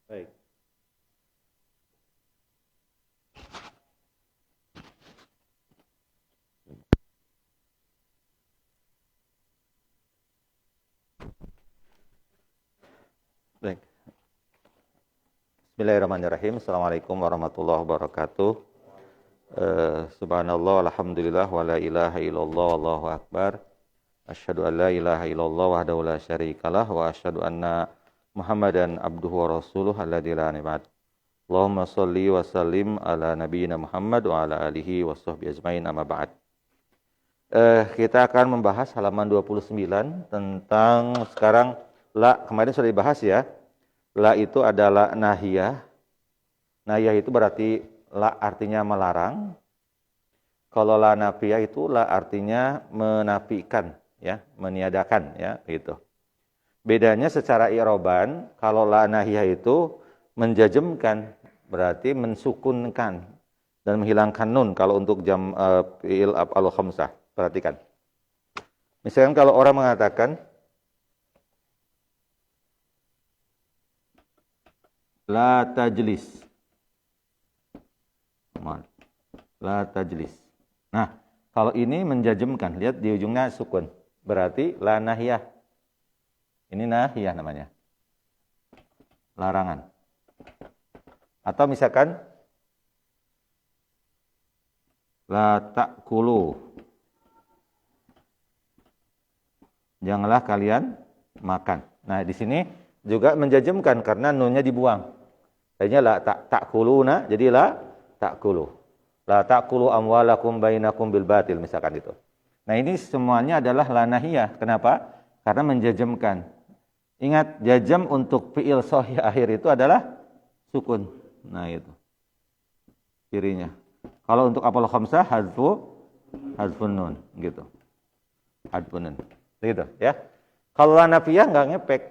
Baik. Baik. Bismillahirrahmanirrahim. Assalamualaikum warahmatullahi wabarakatuh. Subhanallah, alhamdulillah, wa la ilaha illallah, wallahu akbar. Asyhadu an la ilaha illallah wahdahu la syarikalah wa asyhadu anna Muhammadan abduhu wa rasuluh alladzi la nabiyya. Allahumma shalli wa sallim ala nabiyyina Muhammad wa ala alihi wa sahbihi ajmain, amma ba'd. Kita akan membahas halaman 29 tentang sekarang la, kemarin sudah dibahas ya. La itu adalah nahiyah. Nahiyah itu berarti la artinya melarang. Kalau la nafiyah itu la artinya menafikan ya, meniadakan ya, gitu. Bedanya secara i'roban, kalau la nahiyah itu menjajemkan, berarti mensukunkan dan menghilangkan nun kalau untuk jam fi'il af'al khamsah. Perhatikan. Misalkan kalau orang mengatakan la tajlis. La tajlis. Nah, kalau ini menjajemkan, lihat di ujungnya sukun. Berarti la nahiyah. Ini nahiyah namanya. Larangan. Atau misalkan la ta'kulu. Janganlah kalian makan. Nah, di sini juga menjajemkan karena nunnya dibuang. Tadinya la ta'kuluna, jadi la ta'kulu. La ta'kulu amwalakum bainakum bil batil, misalkan itu. Nah, ini semuanya adalah la nahiyah. Kenapa? Karena menjajemkan. Ingat, jajam untuk fi'il sahih akhir itu adalah sukun. Nah, itu cirinya. Kalau untuk af'al khamsah hazfun nun gitu. Hadfun nun. Gitu ya. Kalau la nafiyah enggak ngepek.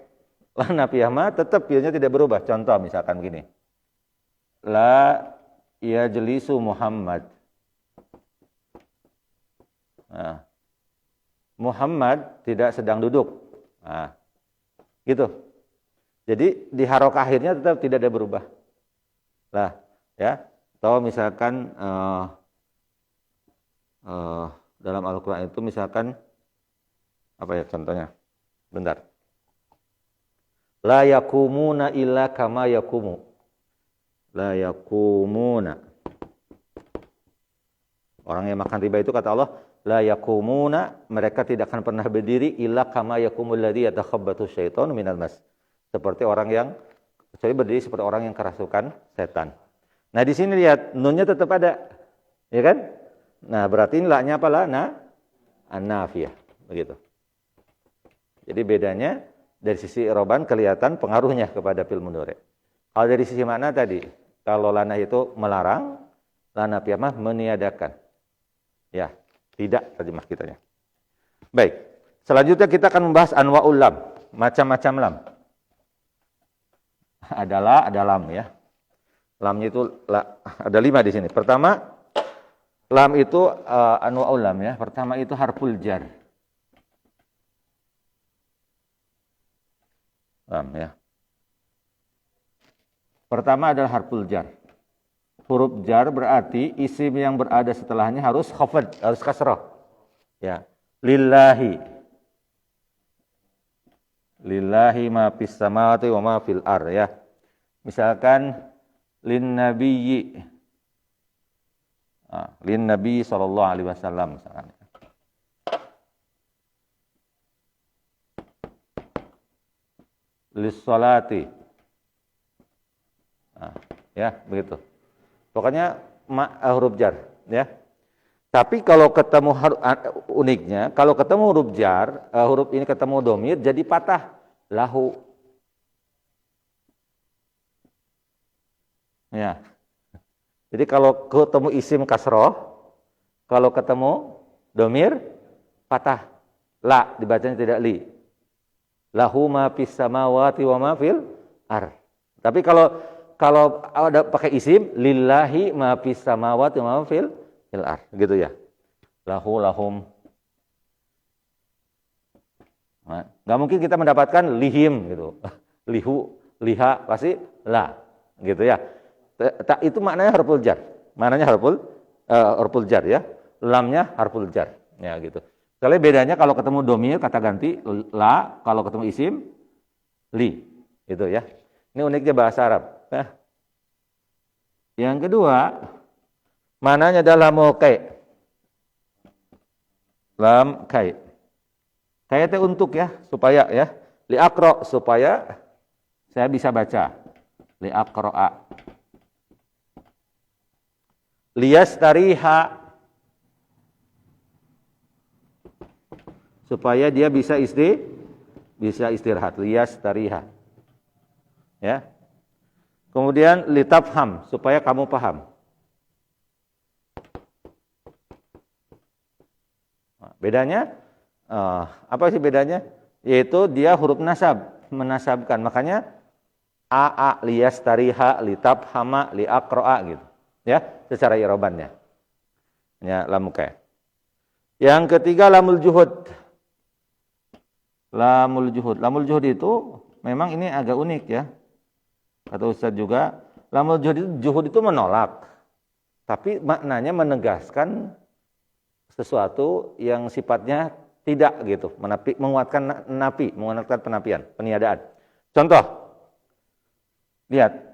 La nafiyah mah tetap fi'ilnya tidak berubah. Contoh misalkan begini. La yajlisu Muhammad. Nah, Muhammad tidak sedang duduk. Nah, gitu. Jadi di harokah akhirnya tetap tidak ada berubah. Lah, ya. Atau misalkan dalam Al-Quran itu misalkan apa ya contohnya? Bentar. La yakumuna illa kama yakumu. La yakumuna. Orang yang makan riba itu kata Allah, la yakumuna, mereka tidak akan pernah berdiri illa kama yakumul ladzi yatakhabbatu syaitanu minal mas. Seperti orang yang berdiri seperti orang yang kerasukan setan. Nah, di sini lihat nunnya tetap ada. Ya kan? Nah, berarti ini la-nya apa la? An-nafiyah. Begitu. Jadi bedanya dari sisi i'roban kelihatan pengaruhnya kepada fi'il mudhari'. Kalau dari sisi makna tadi, kalau lana itu melarang, lana piyamah meniadakan. Ya, tidak terjemah kitanya. Baik, selanjutnya kita akan membahas anwa'ul lam, macam-macam lam. Ada lam ya. Lamnya itu ada 5 di sini. Pertama, lam itu anwa'ul lam ya. Pertama itu harful jar. Lam ya. Pertama adalah harful jar. Huruf jar berarti isim yang berada setelahnya harus khafad, harus kasrah. Ya. Lillahi. Lillahi ma fis samawati wa ma fil ar ya. Misalkan lin nabiyyi. Lin nabi sallallahu alaihi wasallam misalkan. Lis-salati. Nah, ya, begitu. Pokoknya huruf jar, ya. Tapi kalau ketemu uniknya, kalau ketemu huruf jar, huruf ini ketemu domir jadi patah. Lahu. Ya. Jadi kalau ketemu isim kasroh, kalau ketemu domir patah. La dibacanya tidak li. Lahu ma fis samawati wa ma fil ar. Tapi kalau ada pakai isim lillahi ma fis samawati wa ma fil ar, gitu ya. Lahum. Nah, nggak mungkin kita mendapatkan lihim gitu. Lihu liha pasti la, gitu ya. Itu maknanya harful jar. Maknanya harful jar ya. Lamnya harful jar. Ya gitu. Soalnya bedanya kalau ketemu domir kata ganti la, kalau ketemu isim li. Gitu ya. Ini uniknya bahasa Arab. Nah. Yang kedua, maknanya adalah lamul kai. Lam kai. Kai itu untuk ya, supaya ya. Li aqra supaya saya bisa baca. Li aqra'a. Liyastariha supaya dia bisa istirahat. Liyastariha. Ya. Kemudian litafham supaya kamu paham. Bedanya apa sih bedanya? Yaitu dia huruf nasab, menasabkan. Makanya a liyastariha litafhama liaqra'a gitu. Ya, secara i'rabannya. Ya, lam kai. Yang ketiga lamul juhud. Lamul juhud. Lamul juhud itu memang ini agak unik ya. Kata Ustaz juga, lamul juhud itu menolak. Tapi maknanya menegaskan sesuatu yang sifatnya tidak gitu, menguatkan penafian, peniadaan. Contoh. Lihat.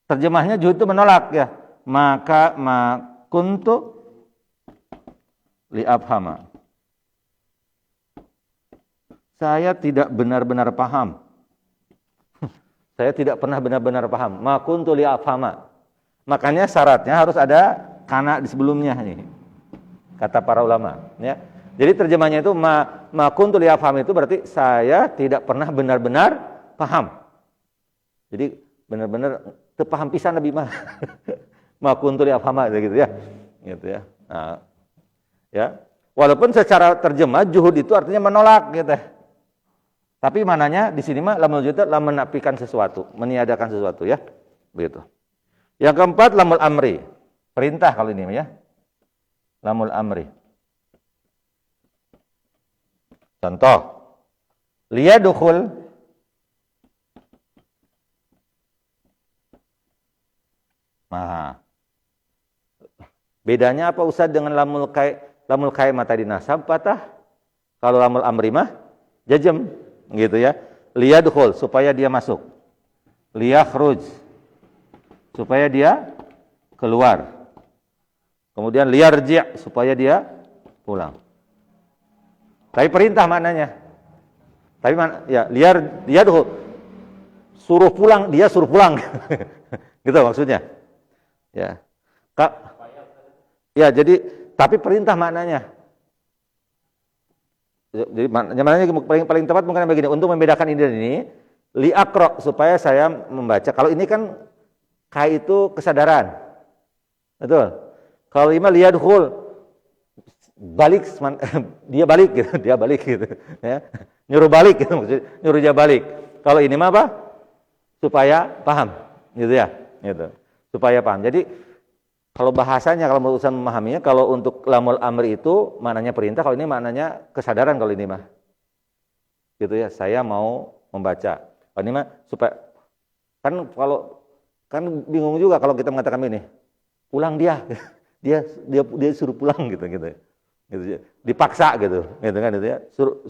Terjemahnya juhud itu menolak ya. Maka kuntu li'afhama. Saya tidak benar-benar paham. Saya tidak pernah benar-benar paham. Ma kuntu li'afhama. Makanya syaratnya harus ada kana di sebelumnya nih. Kata para ulama, ya. Jadi terjemahnya itu ma kuntu li'afhama itu berarti saya tidak pernah benar-benar paham. Jadi benar-benar terpaham pisan Nabi mah. Ma kuntu li'afhama gitu ya. Gitu ya. Nah, ya. Walaupun secara terjemah juhud itu artinya menolak gitu. Tapi mananya di sini mah lamul juhud lam menafikan sesuatu, meniadakan sesuatu ya. Begitu. Yang keempat lamul amri. Perintah kalau ini ya. Lamul amri. Contoh. Liyadukhul bedanya apa Ustaz dengan lamul kai mata dinasab patah? Kalau lamul amri mah jazm gitu ya. Liyadkhul supaya dia masuk. Liyakhruj supaya dia keluar. Kemudian liyarji' supaya dia pulang. Tapi perintah maknanya. Tapi ya liyadkhul suruh pulang, dia suruh pulang. Gitu maksudnya. Ya. Ya, jadi tapi perintah maknanya. Jadi maknanya paling tepat mungkin begini, untuk membedakan ini liaqra supaya saya membaca. Kalau ini kan kai itu kesadaran. Betul. Kalau lima liyadkhul balik dia balik gitu, dia balik gitu ya. Nyuruh balik gitu maksudnya, nyuruh dia balik. Kalau ini mah apa? Supaya paham gitu ya, gitu. Supaya paham. Jadi kalau bahasanya, kalau urusan memahaminya, kalau untuk lamul amri itu maknanya perintah, kalau ini maknanya kesadaran kalau ini mah. Gitu ya, saya mau membaca. Kalau ini mah supaya kan bingung juga kalau kita mengatakan ini. Pulang dia. Dia suruh pulang gitu. Gitu ya. Dipaksa gitu kan gitu ya.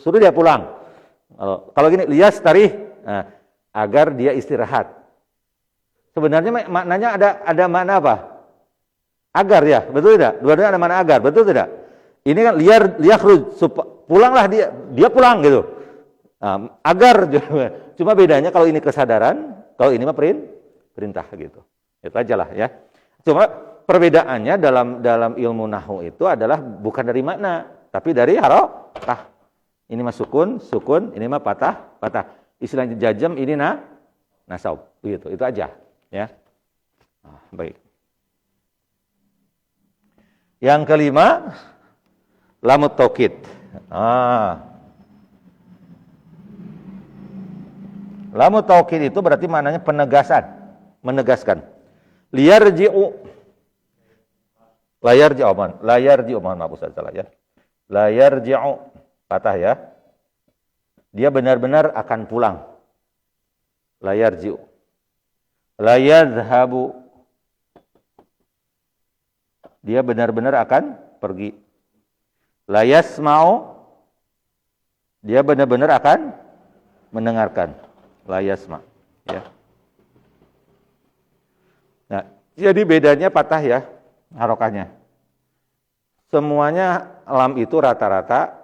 Suruh dia pulang. Kalau gini, lias tarih, nah, agar dia istirahat. Sebenarnya maknanya ada makna apa? Agar ya, betul tidak? Dua-duanya ada makna agar, betul tidak? Ini kan liyakhruj, pulanglah dia pulang gitu. Nah, agar cuma bedanya kalau ini kesadaran, kalau ini mah perintah gitu. Itu aja lah ya. Cuma perbedaannya dalam ilmu nahwu itu adalah bukan dari makna, tapi dari harokah. Ini mah sukun, ini mah patah. Istilahnya jazm, ini nasab. Begitu, itu aja ya. Baik. Yang kelima, lamut taukid. Lamut taukid itu berarti maknanya penegasan, menegaskan. Liyarji'u. Layarji'u, mohon maaf Ustaz salah ya. Layarji'u, patah ya. Dia benar-benar akan pulang. La yarji'u. La yadhhabu. Dia benar-benar akan pergi. La yasma'u. Dia benar-benar akan mendengarkan. La yasma'. Ya. Nah, jadi bedanya patah ya, harokahnya. Semuanya lam itu rata-rata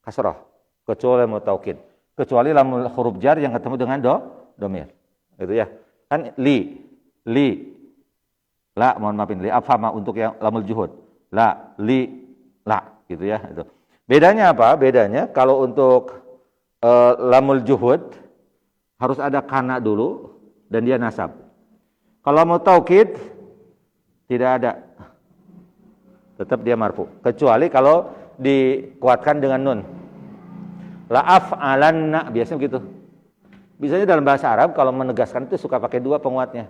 kasroh, kecuali lam taukid. Kecuali lam huruf jar yang ketemu dengan domir. Gitu ya. Kan li. La, mohon maafin, li afhama untuk yang lamul juhud. La, li, la, gitu ya. Itu. Bedanya apa? Bedanya kalau untuk lamul juhud harus ada kana dulu dan dia nasab. Kalau mau taukid tidak ada. Tetap dia marfu. Kecuali kalau dikuatkan dengan nun. La af'alanna, biasanya begitu. Biasanya dalam bahasa Arab kalau menegaskan itu suka pakai dua penguatnya.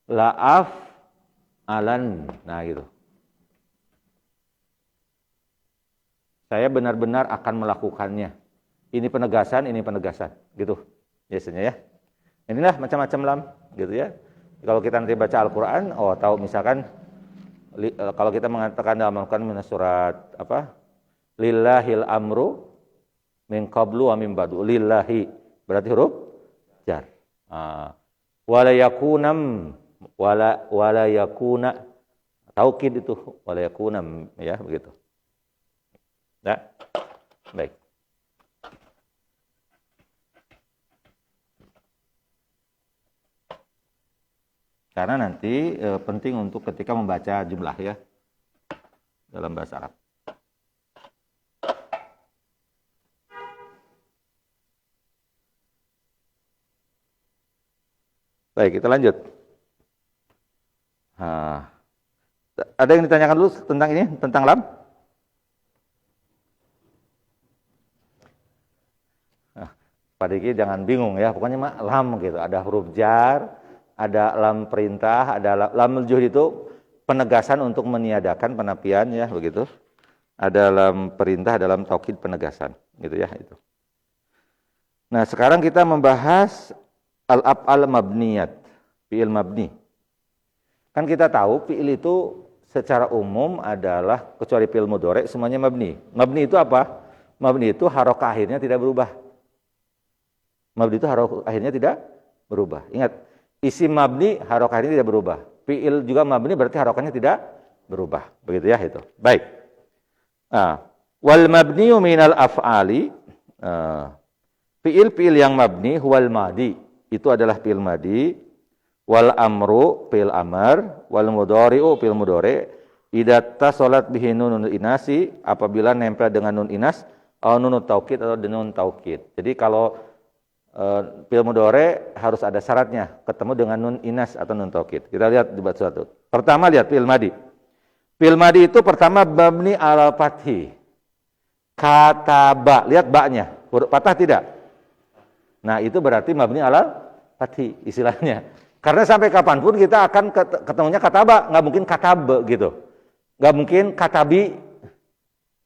La af'alan. Nah gitu. Saya benar-benar akan melakukannya. Ini penegasan, gitu. Biasanya ya. Inilah macam-macam lam, gitu ya. Kalau kita nanti baca Al-Qur'an, tahu misalkan kalau kita mengatakan dalam Al-Qur'an minas surat apa? Lillahil amru min qablu wa min ba'du. Lillahi berarti huruf jar. Wala yakunam wala yakuna taukid itu wala yakunam ya begitu. Nah, baik. Karena nanti penting untuk ketika membaca jumlah ya dalam bahasa Arab. Baik, kita lanjut. Ada yang ditanyakan dulu tentang ini, tentang lam? Pak Diki jangan bingung ya, pokoknya mah lam gitu. Ada huruf jar, ada lam perintah, ada lam juhud itu penegasan untuk meniadakan penafian ya begitu. Ada lam perintah, ada lam taukid penegasan gitu ya itu. Nah, sekarang kita membahas al-af'al mabniyat, fi'il mabni. Kan kita tahu fi'il itu secara umum adalah kecuali fi'il mudhari semuanya mabni. Mabni itu apa? Mabni itu harokah akhirnya tidak berubah. Mabni itu harokah akhirnya tidak berubah. Ingat, isim mabni harokah akhirnya tidak berubah. Fi'il juga mabni berarti harokahnya tidak berubah. Begitu ya itu. Baik. Wal mabniyu minal af'ali, fi'il yang mabni huwal madi. Itu adalah fi'il madi. Wal amru fi'il amar, wal mudhari'u fi'il mudhari'. Idza tasalat bihi nunun inasi, apabila nempel dengan nun inas atau nun taukid atau nun taukid. Jadi kalau fi'il mudhari' harus ada syaratnya, ketemu dengan nun inas atau nun taukid. Kita lihat di bab satu. Pertama lihat fi'il madi. Fi'il madi itu pertama mabni alal fathi. Kataba, lihat ba-nya. Huruf fathah tidak? Nah, itu berarti mabni alal fathi istilahnya. Karena sampai kapanpun kita akan ketemunya kataba, nggak mungkin katabe gitu. Nggak mungkin katabi.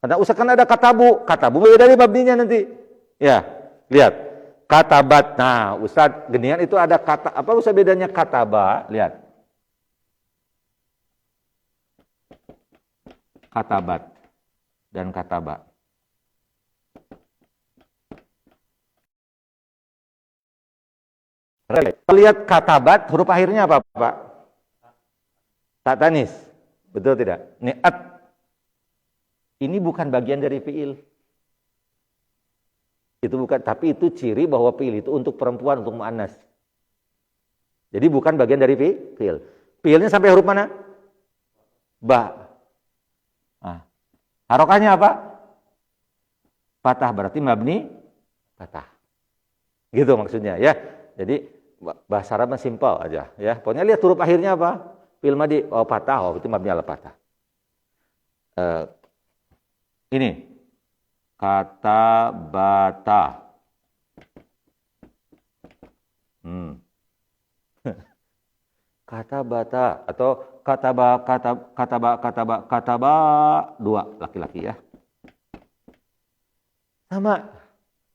Karena usahakan ada katabu beda dari mabninya nanti. Ya, lihat. Katabat. Nah, Ustaz, genian itu ada kata, apa usah bedanya kataba? Lihat. Katabat dan kataba. Lihat katabat, huruf akhirnya apa, Pak? Tak tanis. Betul tidak? Ni'at. Ini bukan bagian dari fi'il. Itu bukan, tapi itu ciri bahwa fi'il itu untuk perempuan, untuk mu'annas. Jadi bukan bagian dari fi'il. Fi'ilnya sampai huruf mana? Ba. Harokahnya apa? Fathah, berarti mabni fathah. Gitu maksudnya ya. Jadi bahasa Arabnya simpel aja ya. Pokoknya lihat huruf akhirnya apa? Fi'il madi, fathah, itu mabni ala fathah. Ini kata bata. Kata bata atau kataba dua laki-laki ya. Sama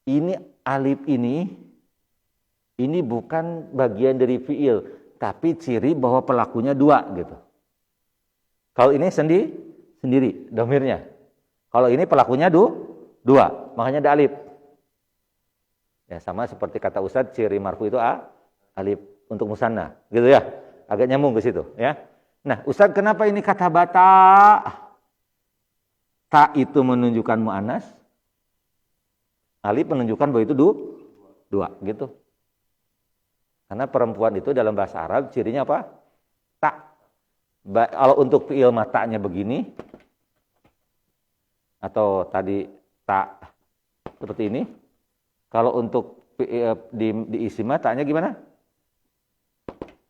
ini alif ini ini bukan bagian dari fiil, tapi ciri bahwa pelakunya dua gitu. Kalau ini sendiri domirnya. Kalau ini pelakunya dua, makanya ada alif. Ya sama seperti kata Ustadz, ciri marfu itu alif untuk musanna, gitu ya. Agak nyambung ke situ, ya. Nah, Ustadz kenapa ini kata bata? Ta itu menunjukkan mu'annas, alif menunjukkan bahwa itu dua, gitu. Karena perempuan itu dalam bahasa Arab cirinya apa? Ta. Kalau untuk fi'il matanya begini, atau tadi ta seperti ini. Kalau untuk di isim matanya gimana?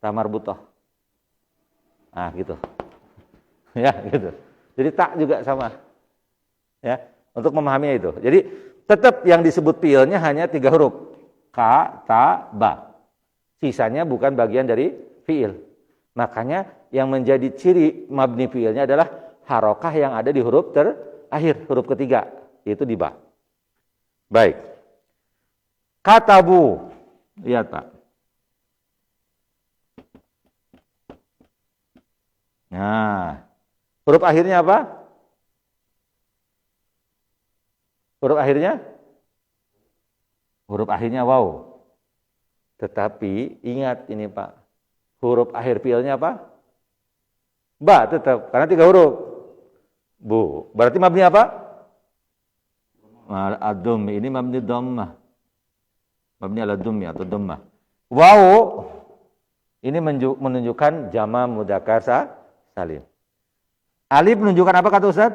Ta marbutoh. Nah, gitu. Ya, gitu. Jadi tak juga sama. Ya, untuk memahaminya itu. Jadi tetap yang disebut fi'ilnya hanya 3 huruf. Ka, ta, ba. Sisanya bukan bagian dari fi'il. Makanya yang menjadi ciri mabni fi'ilnya adalah harokah yang ada di huruf terakhir, huruf ketiga, yaitu di ba. Baik. Katabu. Lihat, Pak. Nah, huruf akhirnya apa? Huruf akhirnya? Huruf akhirnya waw. Tetapi ingat ini Pak, huruf akhir fi'ilnya apa? Ba tetap, karena 3 huruf. Bu, berarti mabni apa? Ad-dhammi, ini mabni dhammah. Mabni ala dhammi atau dhammah. Waw, ini menunjukkan jama' mudzakkar salim. Alif menunjukkan apa kata Ustaz?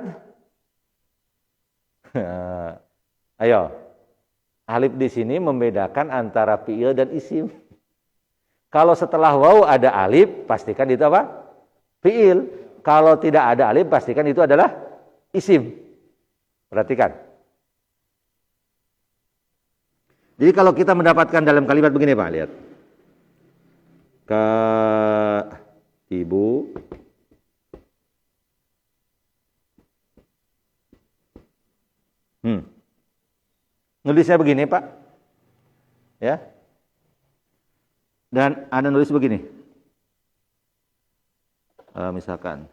Ayo. Alif di sini membedakan antara fi'il dan isim. Kalau setelah waw ada alif, pastikan itu apa? Fi'il. Kalau tidak ada alif, pastikan itu adalah isim. Perhatikan. Jadi kalau kita mendapatkan dalam kalimat begini Pak, lihat. Katibu nulisnya begini Pak, ya, dan Anda nulis begini, misalkan,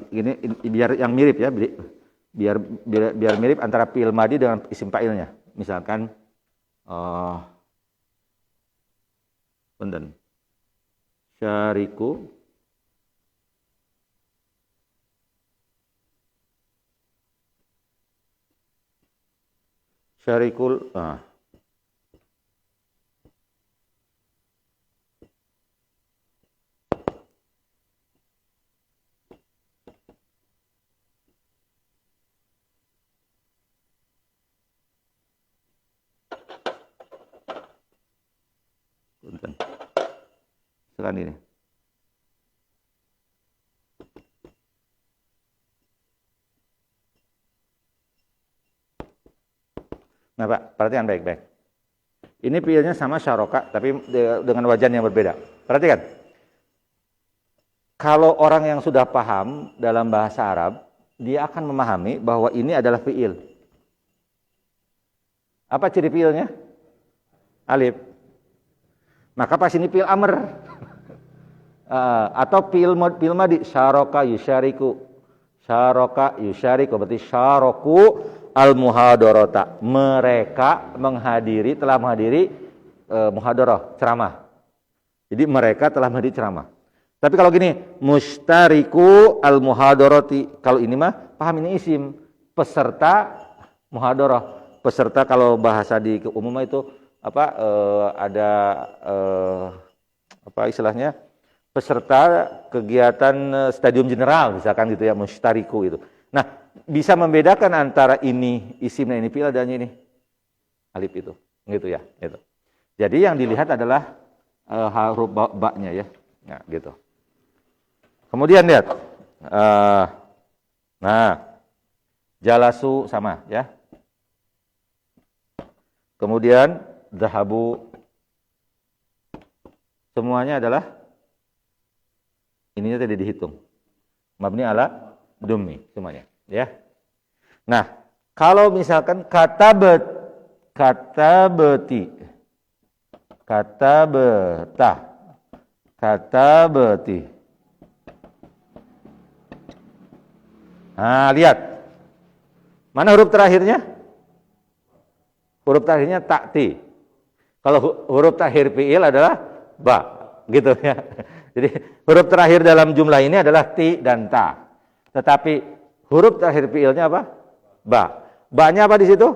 gini biar yang mirip ya, biar mirip antara fi'il madi dengan isim fa'ilnya, misalkan, punten, syariku, syarikul, sekarang ini. Nah Pak, perhatikan baik-baik. Ini fi'ilnya sama syaroka, tapi dengan wajan yang berbeda. Perhatikan. Kalau orang yang sudah paham dalam bahasa Arab, dia akan memahami bahwa ini adalah fi'il. Apa ciri fi'ilnya? Alif. Maka pas ini fi'il amr. Atau fi'il madi, syaroka yusyariku. Syaroka yusyariku, berarti syaroku al-muhadarata, mereka telah menghadiri muhadarah, ceramah. Jadi mereka telah menghadiri ceramah. Tapi kalau gini, mustariku al-muhadarati, kalau ini mah paham ini isim, peserta muhadarah. Peserta kalau bahasa di umum itu apa? Ada apa istilahnya? Peserta kegiatan stadium general misalkan gitu ya, mustariku itu. Nah, bisa membedakan antara ini isim dan ini fi'il dan ini alif itu, gitu ya, gitu. Jadi yang dilihat adalah huruf ba-nya ya, nah gitu. Kemudian lihat, nah jalasu sama ya. Kemudian dhahabu, semuanya adalah ininya tadi dihitung, mabni ala dhammi semuanya. Ya. Nah, kalau misalkan katabati. Katabta. Katabti. Nah, lihat. Mana huruf terakhirnya? Huruf terakhirnya ta'ti. Kalau huruf terakhir fi'il adalah ba, gitu ya. Jadi huruf terakhir dalam jumlah ini adalah ti dan ta. Tetapi huruf terakhir fi'ilnya apa? Ba. Ba-nya apa di situ?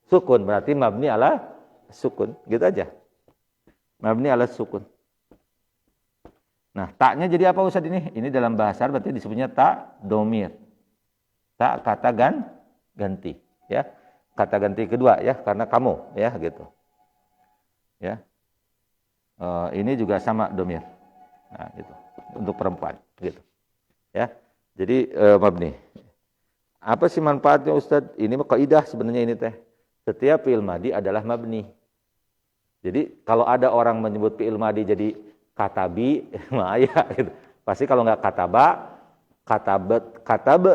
Sukun, berarti mabni ala sukun, gitu aja. Mabni ala sukun. Nah, taknya jadi apa Ustaz ini? Ini dalam bahasa Arab berarti disebutnya tak domir. Tak kata ganti, ya. Kata ganti kedua ya, karena kamu, ya gitu. Ya. Ini juga sama domir. Nah, gitu. Untuk perempuan, gitu. Ya. Jadi mabni. Apa sih manfaatnya Ustaz? Ini kaidah sebenarnya ini teh. Setiap fi'il madi adalah mabni. Jadi kalau ada orang menyebut fi'il madi jadi katabi, ya gitu. Pasti kalau nggak katabe,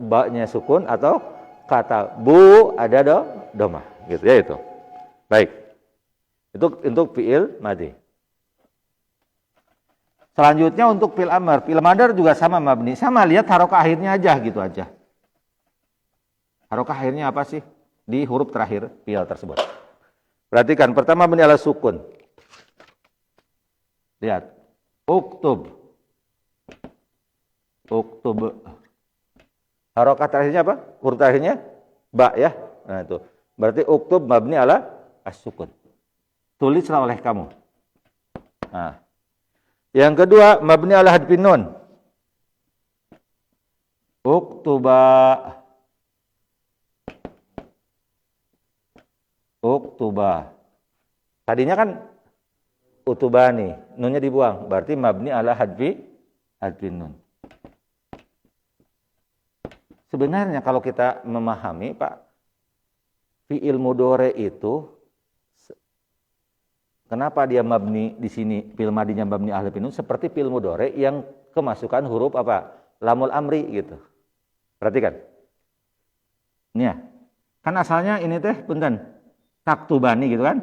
ba-nya sukun atau kata bu ada domah, gitu ya itu. Baik. Itu untuk fi'il madi. Selanjutnya untuk fi'il amr. Fi'il madar juga sama mabni. Sama, lihat harokah akhirnya aja gitu aja. Harokah akhirnya apa sih? Di huruf terakhir fi'il tersebut. Perhatikan, pertama mabni ala sukun. Lihat. Uktub. Uktub. Harokah terakhirnya apa? Huruf terakhirnya ba ya. Nah itu. Berarti uktub mabni ala as-sukun. Tulislah oleh kamu. Nah. Yang kedua mabni ala hadfin nun. Uktuba. Uktuba. Tadinya kan utubani, nunnya dibuang. Berarti mabni ala hadfin nun. Sebenarnya kalau kita memahami, Pak, fi'il mudhari itu kenapa dia mabni di sini, fi'il madinya mabni ala hadfin nun seperti fi'il mudhari yang kemasukan huruf apa? Lamul amri gitu. Perhatikan. Ini ya. Kan asalnya ini teh punten. Taktubani gitu kan?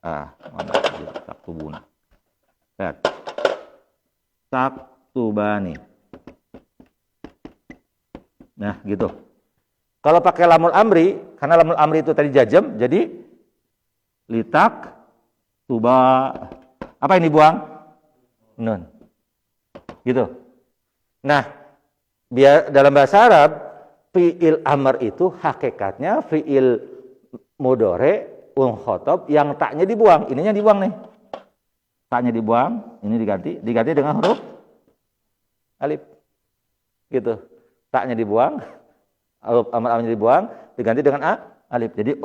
Mana taktubuna. Lihat. Taktubani. Nah, gitu. Kalau pakai lamul amri, karena lamul amri itu tadi jazm, jadi litak tuba. Apa yang dibuang? Nun. Gitu. Nah, biar dalam bahasa Arab, fi'il amr itu hakikatnya fi'il mudhari khotob yang taknya dibuang, ininya dibuang nih. Taknya dibuang, ini diganti dengan huruf alif. Gitu. Taknya dibuang, huruf amr-amrnya dibuang, diganti dengan alif. Jadi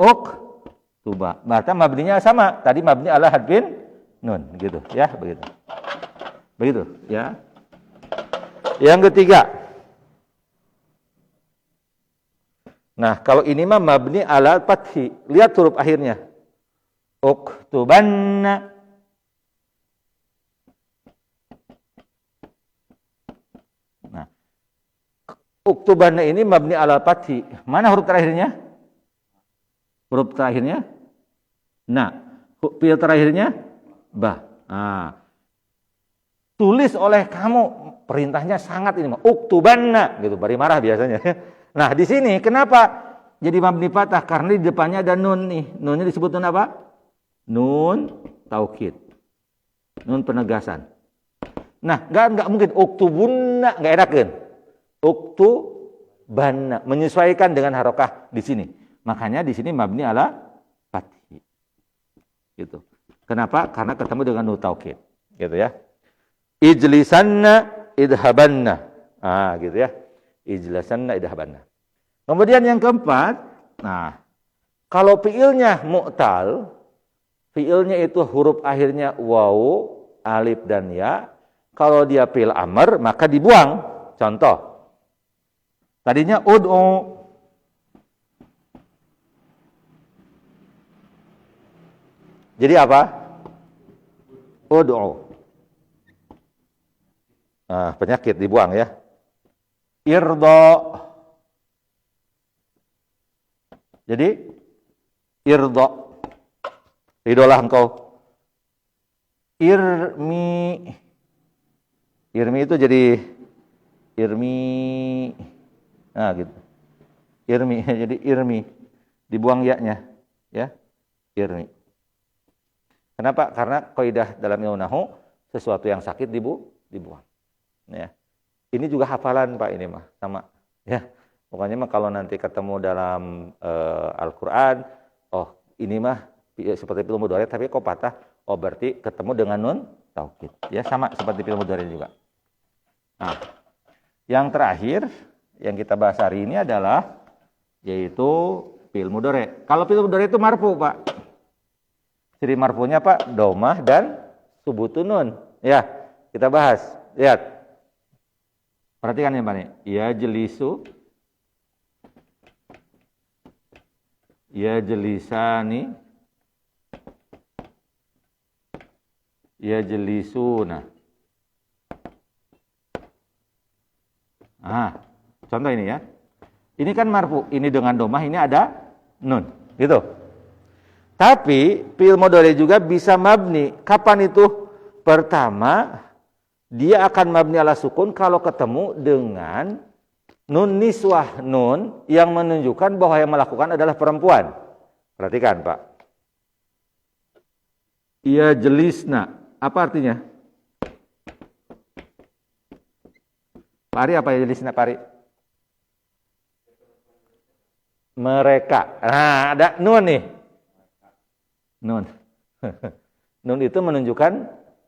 tuba. Berarti mabninya sama. Tadi mabni ala hadfin nun, gitu ya, begitu. Begitu, ya. Yang ketiga. Nah, kalau ini mah mabni ala fathi. Lihat huruf akhirnya. Uktubanna. Nah, uktubanna ini mabni ala fathi. Mana huruf terakhirnya? Huruf terakhirnya? Nah, fi'il terakhirnya? Ba. Nah, tulis oleh kamu. Perintahnya sangat ini mah. Uktubanna. Gitu, bari marah biasanya. Nah, di sini kenapa jadi mabni fathah? Karena di depannya ada nun nih. Nunnya disebut nun apa? Nun taukid. Nun penegasan. Nah, enggak mungkin uktubunna, enggak enak kan? Uktubanna, menyesuaikan dengan harokah di sini. Makanya di sini mabni ala fathi. Gitu. Kenapa? Karena ketemu dengan nun taukid. Gitu ya. Ijlisanna idhabanna. Gitu ya. Ijlasanna idhabanna. Kemudian yang keempat, nah, kalau fiilnya mu'tal, fiilnya itu huruf akhirnya waw, alif dan ya. Kalau dia fiil amr, maka dibuang. Contoh. Tadinya ud'u. Jadi apa? Ud'u. Nah, penyakit dibuang ya. Irdo. Jadi irdo. Ridholah engkau. Irmi. Irmi itu jadi irmi. Nah, gitu. Irmi, jadi irmi. Dibuang ya-nya, ya. Irmi. Kenapa? Karena kaidah dalam ilmu nahwu, sesuatu yang sakit dibuang. Ya. Ini juga hafalan Pak ini mah, sama. Ya. Pokoknya mah kalau nanti ketemu dalam Al-Qur'an, oh, ini mah seperti fi'il mudhari tapi kok patah, oh berarti ketemu dengan nun taukid. Ya, sama seperti fi'il mudhari juga. Nah, yang terakhir yang kita bahas hari ini adalah yaitu fi'il mudhari. Kalau fi'il mudhari itu marfu, Pak. Ciri marfunya Pak, domah dan subutun nun. Ya, kita bahas. Lihat. Perhatikan ya Pak nih. Ya jelisu. Ya jelisani. Ya jelisuna. Ah, contoh ini ya. Ini kan marfu, ini dengan domah, ini ada nun, gitu. Tapi fi'il mudhari juga bisa mabni. Kapan itu? Pertama, dia akan mabni ala sukun kalau ketemu dengan nun niswah, nun yang menunjukkan bahwa yang melakukan adalah perempuan. Perhatikan, Pak. Ia jelisna. Apa artinya? Pari apa ya jelisna pari? Mereka. Nah, ada nun nih. Nun. Nun itu menunjukkan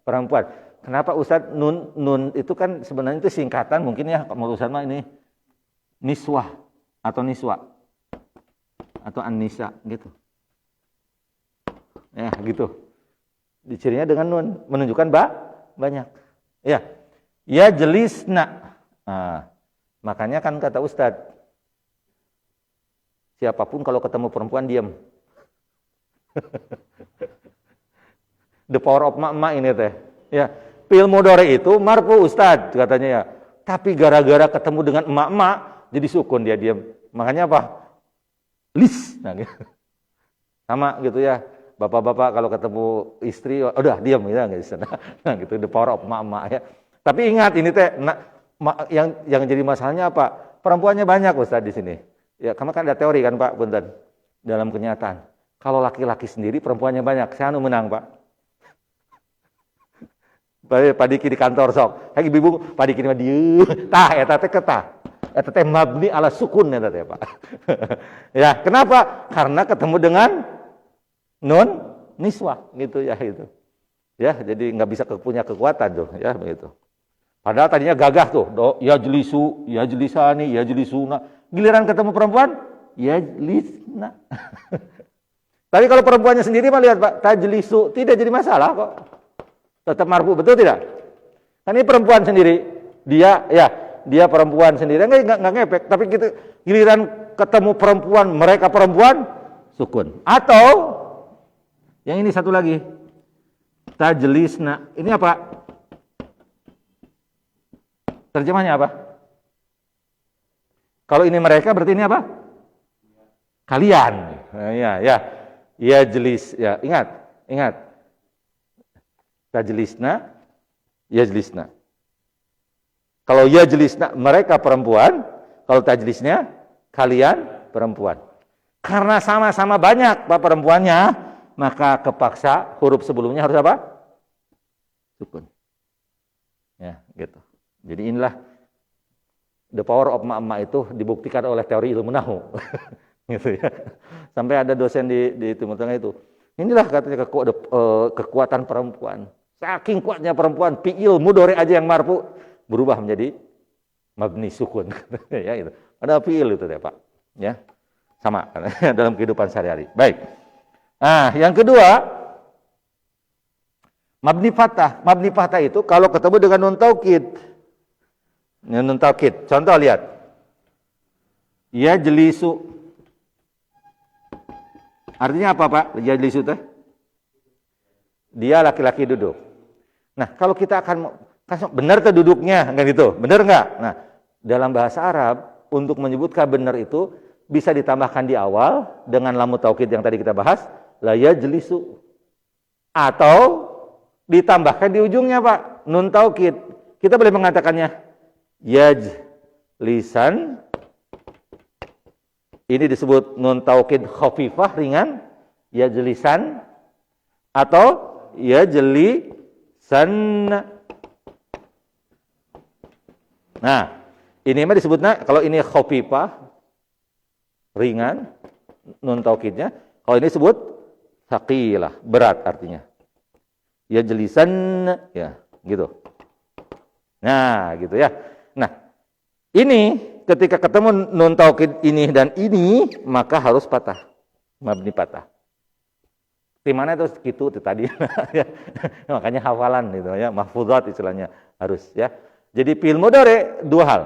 perempuan. Kenapa Ustadz nun itu kan sebenarnya itu singkatan mungkin ya menurut Ustadz mah ini niswah atau niswa atau an-nisa gitu. Ya, gitu. Cirinya dengan nun menunjukkan banyak. Ya. Ya jelisna. Nah, makanya kan kata Ustadz, siapapun kalau ketemu perempuan diam. The power of mak-mak ini teh. Ya, fi'il mudhari itu marfu Ustadz katanya ya. Tapi gara-gara ketemu dengan emak-emak jadi sukun dia diam. Makanya apa? Lis. Nah, gitu. Sama gitu ya. Bapak-bapak kalau ketemu istri udah diam gitu gitu. Nah, gitu the power of mak-emak ya. Tapi ingat ini teh yang jadi masalahnya apa? Perempuannya banyak Ustadz di sini. Ya, karena kan ada teori kan Pak, punten. Dalam kenyataan. Kalau laki-laki sendiri perempuannya banyak, saya menang Pak. Pak Diki di kantor sok. Lagi bibung Pak Diki mah dieu. Tah eta teh ketah. Eta teh mabni ala sukun eta teh Pak. Ya, kenapa? Karena ketemu dengan nun niswah gitu ya itu. Ya, jadi nggak bisa punya kekuatan tuh ya begitu. Padahal tadinya gagah tuh, ya jelisu, ya jelisani, ya jelisuna. Giliran ketemu perempuan, ya jelisna. Tapi kalau perempuannya sendiri mah lihat Pak, tajlisu tidak jadi masalah kok. Tetap marfu, betul tidak? Kan ini perempuan sendiri, dia perempuan sendiri, enggak ngepek. Tapi gitu, giliran ketemu perempuan, mereka perempuan, sukun. Atau yang ini satu lagi, tajlisna. Ini apa? Terjemahnya apa? Kalau ini mereka berarti ini apa? Kalian. Ya jelis, ya ingat. Tajlisna, ya jelisna. Kalau ya jelisna mereka perempuan, kalau tajlisnya kalian perempuan. Karena sama-sama banyak Pak perempuannya, maka kepaksa huruf sebelumnya harus apa? Sukun. Ya, gitu. Jadi inilah the power of mak-mak itu dibuktikan oleh teori ilmu nahwu. Gitu ya. Sampai ada dosen di Timur Tengah itu. Inilah katanya kekuatan perempuan. Saking kuatnya perempuan, fi'il mudhari aja yang marfu berubah menjadi mabni sukun. Ya gitu. Ada fi'il itu ya Pak. Ya. Sama dalam kehidupan sehari-hari. Baik. Nah, yang kedua mabni fathah. Mabni fathah itu kalau ketemu dengan nun taukid. Nun taukid. Contoh lihat. Ya jelisu. Artinya apa Pak? Ya jelisu teh? Dia laki-laki duduk. Nah, kalau kita akan benar tuh duduknya, kan gitu. Benar enggak? Nah, dalam bahasa Arab untuk menyebutkan benar itu bisa ditambahkan di awal dengan lamu taukid yang tadi kita bahas, la yajlisu. Atau ditambahkan di ujungnya, Pak, nun taukid. Kita boleh mengatakannya yajlisan. Ini disebut nun taukid khafifah, ringan, yajlisan, atau yajlisan. Nah, ini mah disebutnya, kalau ini khafifah, ringan, nun taukidnya. Kalau ini disebut thaqilah, berat artinya. Yajlisan, ya, gitu. Nah, gitu ya. Nah, ini ketika ketemu nun taukid ini dan ini, maka harus patah. Mabni patah. Di mana itu gitu tadi. Makanya hafalan gitu ya, mahfuzat istilahnya harus ya. Jadi fi'il mudhari dua hal.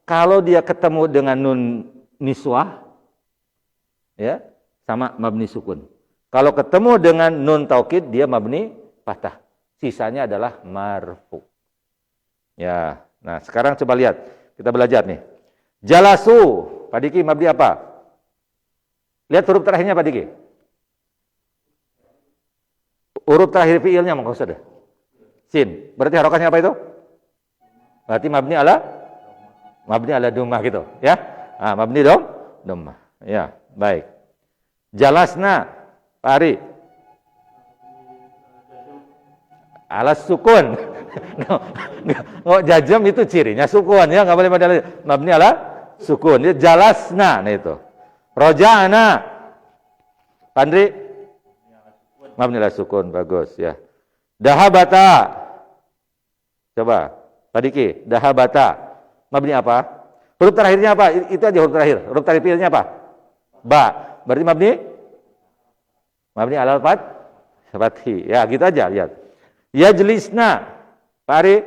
Kalau dia ketemu dengan nun niswah ya, sama mabni sukun. Kalau ketemu dengan nun taukid dia mabni patah. Sisanya adalah marfu. Ya. Nah, sekarang coba lihat. Kita belajar nih. Jalasu. Pak Diki mabni apa? Lihat huruf terakhirnya Pak Diki. Huruf terakhir fiilnya maka sudah. Sin. Berarti harokatnya apa itu? Berarti mabni ala dhammah gitu, ya. Ah, mabni dhammah. Ya, baik. Jalasna. Pak Ari. Alas sukun. Nggak jajam itu cirinya sukun ya, nggak boleh modal mabni ala sukun. Dia jalasna, nah itu. Roja'na. Pandri mabni ala sukun, bagus ya. Dahabata. Coba, Pak Diki, dahabata. Mabni apa? Huruf terakhirnya apa? Itu aja huruf terakhir. Huruf terakhir fiilnya apa? Ba. Berarti mabni ala fathi. Ya, gitu aja, lihat. Yajlisna. Pak Ari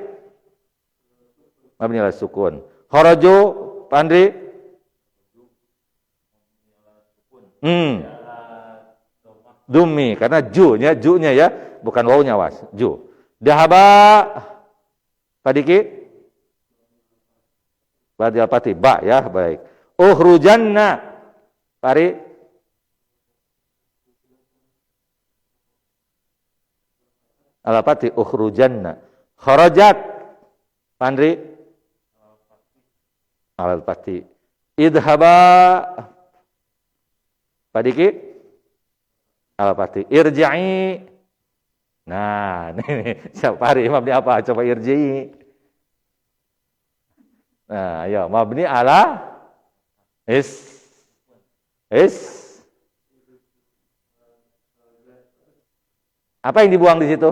mabni ala sukun. Kharajo, Pak Andri Dumi, karena ju-nya ya, bukan wawunya was, ju. Dahaba, Pak Diki berarti al-pati, ba ya, baik. Ukhrujanna, Pak Ari al-pati, ukhrujanna. Kharajat, Pandri al-pati. Idhaba, Pak Diki al-pati. Irja'i. Nah, ini siapa hari mabni apa? Coba irji'i. Nah, ya mabni ala is. Apa yang dibuang di situ?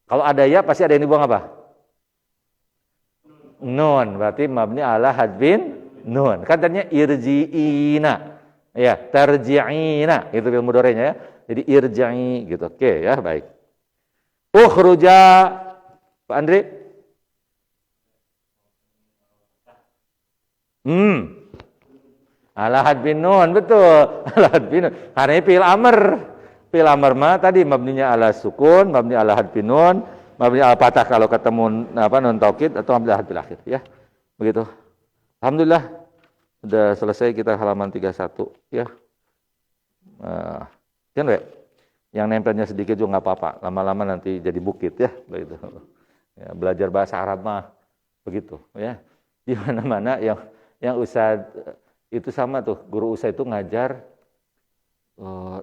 Kalau ada ya pasti ada yang dibuang apa? Nun, berarti mabni ala hadfin nun. Kan tadinya irji'ina. Ya, tarji'ina, itu fi'il mudhari'nya ya. Jadi irja'i gitu. Oke ya, baik. Ukhruja, Pak Andri. Ala hadfin nun, betul. Ala hadfin nun. Karena ini fi'il amr. Fi'il amr mah tadi mabninya ala sukun, mabni ala hadfin nun, mabni ala patah kalau ketemu nun taukid atau mabni ala hadfil akhir ya. Begitu. Alhamdulillah sudah selesai kita halaman 31 ya. Kan we? Yang nempelnya sedikit juga nggak apa-apa. Lama-lama nanti jadi bukit ya, begitu. Ya, belajar bahasa Arab mah begitu ya. Di mana-mana yang ustaz itu sama tuh, guru ustaz itu ngajar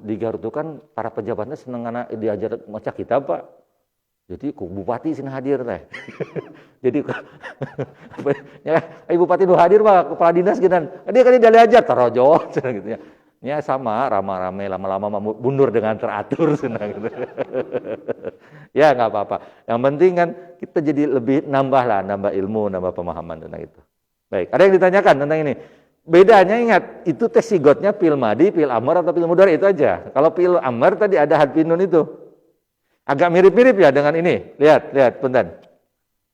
di Garut itu kan para pejabatnya seneng anak diajar maca kitab, Pak. Jadi ku bupati sini hadir teh. Jadi ya, bupati nu hadir Pak, kepala dinas geunan. Dia kan dia diajar tarojo gitu ya. Ya sama, ramai-ramai lama-lama mundur dengan teratur gitu. Ya nggak apa-apa. Yang penting kan kita jadi lebih nambah ilmu, nambah pemahaman tentang itu. Baik, ada yang ditanyakan tentang ini. Bedanya ingat, itu tes sigotnya fi'il madi, fi'il amr atau fi'il mudhari itu aja. Kalau fi'il amr tadi ada hadfin nun itu. Agak mirip-mirip ya dengan ini. Lihat, punten.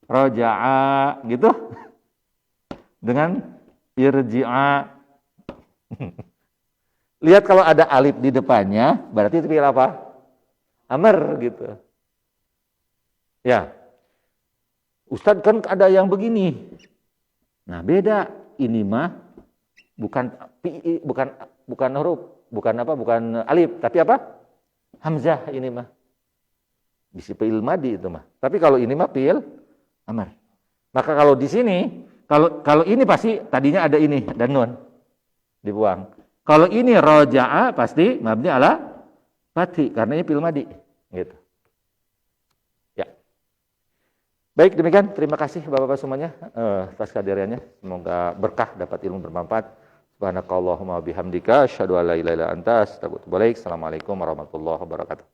Raja'a gitu. Dengan irji'a. Lihat kalau ada alif di depannya, berarti itu fi'il apa? Amr gitu. Ya. Ustadz kan ada yang begini. Nah, beda. Ini mah bukan huruf, bukan alif, tapi apa? Hamzah ini mah. Bisa fi'il madi itu mah. Tapi kalau ini mah fi'il amar. Maka kalau di sini, kalau ini pasti tadinya ada ini dan nun dibuang. Kalau ini roja'a pasti mabni ala fathi karena ini fi'il madi gitu. Ya. Baik, demikian. Terima kasih Bapak-bapak semuanya atas kehadirannya. Semoga berkah, dapat ilmu bermanfaat. Subhanakallahumma bihamdika asyhadu an la ilaha illa anta astaghfiruka wa atubu ilaik. Assalamualaikum warahmatullahi wabarakatuh.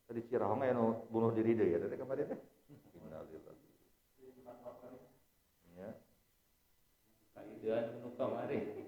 Tadi Cirahong anu bunuh diri deui ya teh kemarin teh. Innalillahi. Ya. Kaidean nu kamari.